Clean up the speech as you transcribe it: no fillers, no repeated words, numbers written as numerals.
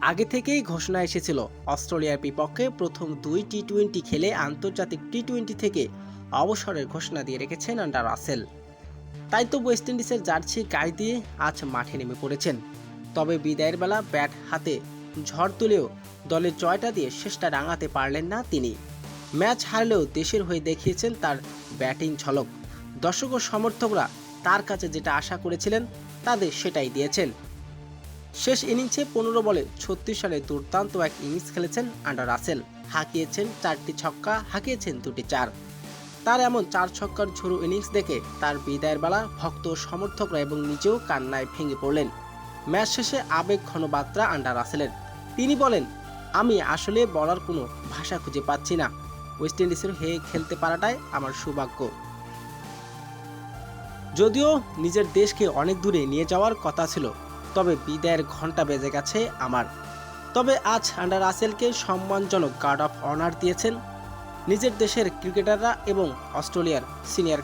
আগে থেকেই ঘোষণা এসেছিল অস্ট্রেলিয়ার বিপক্ষে প্রথম 2 টি-20 খেলে আন্তর্জাতিক টি-20 থেকে অবসরের ঘোষণা দিয়ে রেখেছেন অ্যান্ডার রাসেল। তাই তো ওয়েস্ট ইন্ডিজের জার্সি গায়ে দিয়ে আজ মাঠে নেমে পড়েছেন। তবে বিদায়ের বেলা ব্যাট হাতে ঝড় তুলেও দলের জয়টা দিয়ে শেষটা রাঙাতে পারলেন না তিনি। ম্যাচ হারলেও দেশের হয়ে দেখিয়েছেন তার ব্যাটিং ঝলক। দর্শক ও সমর্থকরা তার কাছে যেটা আশা করেছিলেন তাদের সেটাই দিয়েছেন। শেষ ইনিংসে 15 বলে 36 রানে দুর্দান্ত এক ইনিংস খেলেছেন অ্যান্ডার রাসেল। হাঁকিয়েছেন 4টি ছক্কা, হাঁকিয়েছেন 2টি চার। তার এমন 4 ছক্কার ঝুড়ো ইনিংস দেখে তার বিদায়ের বেলা ভক্ত সমর্থকরা এবং নিজেও কান্নায় ভেঙে পড়লেন। ম্যাচ শেষে আবেগ ঘন বার্তা অ্যান্ডার রাসেলের। তিনি বলেন, আমি আসলে বলার কোনো ভাষা খুঁজে পাচ্ছি না। ওয়েস্ট ইন্ডিজের হয়ে খেলতে পারাটাই আমার সৌভাগ্য। যদিও নিজের দেশকে অনেক দূরে নিয়ে যাওয়ার কথা ছিল, তবে বিদায়ের ঘন্টা বেজে গেছে আমার। তবে আজ অ্যান্ডার রাসেলকে সম্মানজনক গার্ড অফ অনার দিয়েছেন নিজের দেশের ক্রিকেটাররা এবং অস্ট্রেলিয়ার সিনিয়র